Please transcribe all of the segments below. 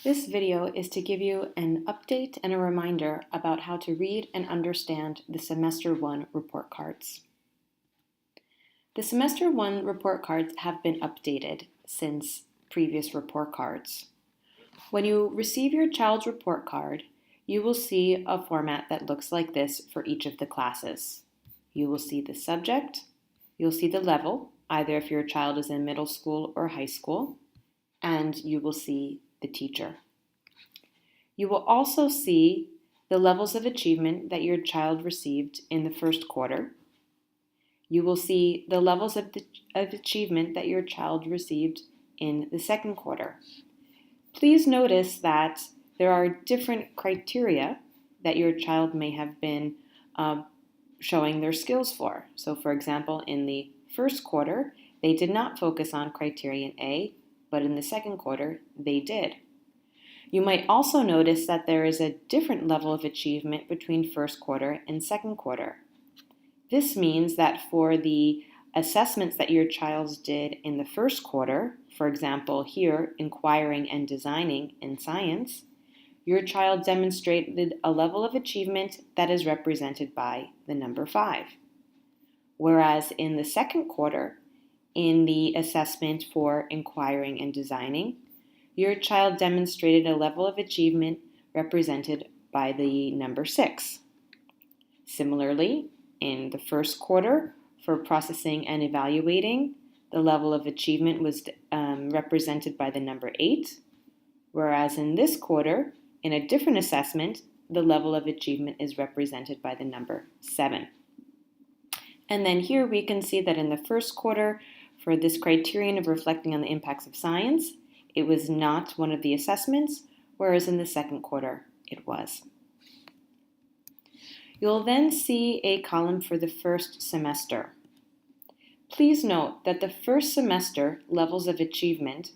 This video is to give you an update and a reminder about how to read and understand the Semester 1 report cards. The Semester 1 report cards have been updated since previous report cards. When you receive your child's report card, you will see a format that looks like this for each of the classes. You will see the subject, you'll see the level, either if your child is in middle school or high school, and you will see the teacher. You will also see the levels of achievement that your child received in the first quarter. You will see the levels of achievement that your child received in the second quarter. Please notice that there are different criteria that your child may have been showing their skills for. So for example, in the first quarter, they did not focus on criterion A, but in the second quarter, they did. You might also notice that there is a different level of achievement between first quarter and second quarter. This means that for the assessments that your child did in the first quarter, for example here, inquiring and designing in science, your child demonstrated a level of achievement that is represented by the number 5. Whereas in the second quarter, in the assessment for inquiring and designing, your child demonstrated a level of achievement represented by the number 6. Similarly, in the first quarter, for processing and evaluating, the level of achievement was represented by the number 8, whereas in this quarter, in a different assessment, the level of achievement is represented by the number 7. And then here we can see that in the first quarter, for this criterion of reflecting on the impacts of science, it was not one of the assessments, whereas in the second quarter, it was. You'll then see a column for the first semester. Please note that the first semester levels of achievement,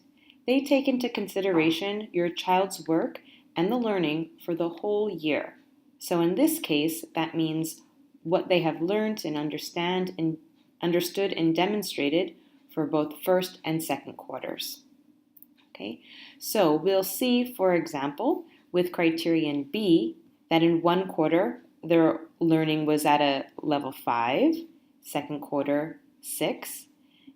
they take into consideration your child's work and the learning for the whole year. So in this case, that means what they have learned and understood and demonstrated for both first and second quarters. Okay, so we'll see, for example, with criterion B, that in one quarter, their learning was at a level 5, second quarter 6,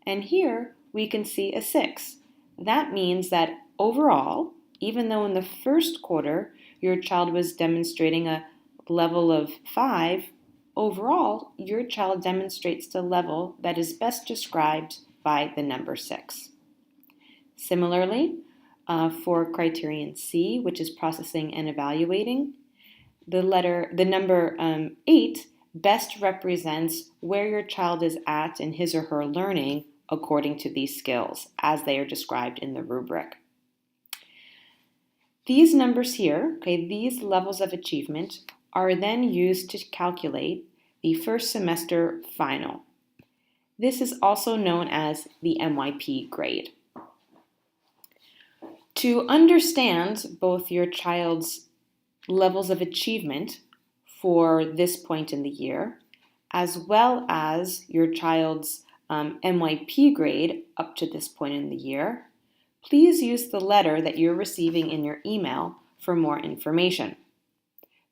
and here we can see a 6. That means that overall, even though in the first quarter your child was demonstrating a level of 5, overall your child demonstrates the level that is best described by the number 6. Similarly, for criterion C, which is processing and evaluating, the number 8 best represents where your child is at in his or her learning according to these skills as they are described in the rubric. These numbers here, these levels of achievement, are then used to calculate the first semester final. This is also known as the MYP grade. To understand both your child's levels of achievement for this point in the year, as well as your child's MYP grade up to this point in the year, please use the letter that you're receiving in your email for more information.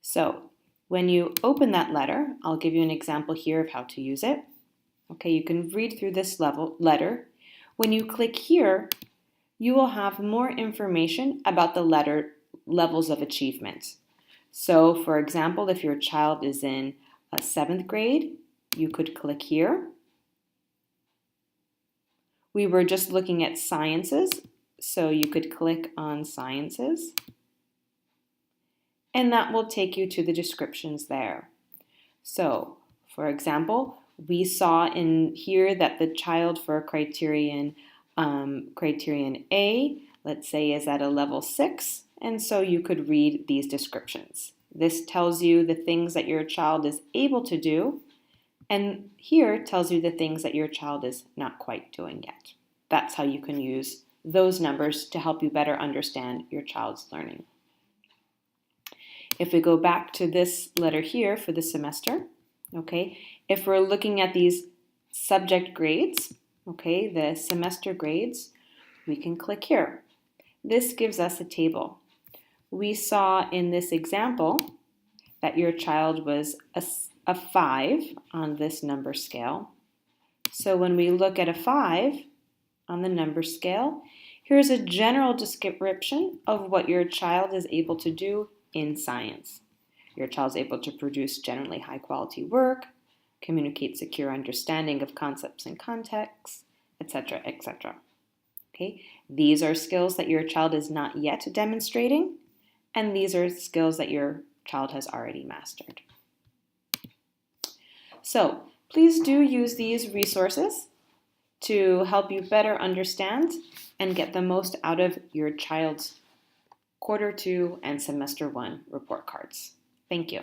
So, when you open that letter, I'll give you an example here of how to use it. Okay, you can read through this letter. When you click here, you will have more information about the levels of achievement. So, for example, if your child is in a 7th grade, you could click here. We were just looking at sciences, so you could click on sciences. And that will take you to the descriptions there. So, for example, we saw in here that the child for criterion A, let's say, is at a level 6, and so you could read these descriptions. This tells you the things that your child is able to do, and here tells you the things that your child is not quite doing yet. That's how you can use those numbers to help you better understand your child's learning. If we go back to this letter here for the semester, okay, if we're looking at these subject grades, okay, the semester grades, we can click here. This gives us a table. we saw in this example that your child was a 5 on this number scale. So when we look at a 5 on the number scale, here's a general description of what your child is able to do in science. Your child is able to produce generally high quality work, communicate secure understanding of concepts and contexts, etc., etc. Okay? These are skills that your child is not yet demonstrating, and these are skills that your child has already mastered. So, please do use these resources to help you better understand and get the most out of your child's Quarter 2 and Semester 1 report cards. Thank you.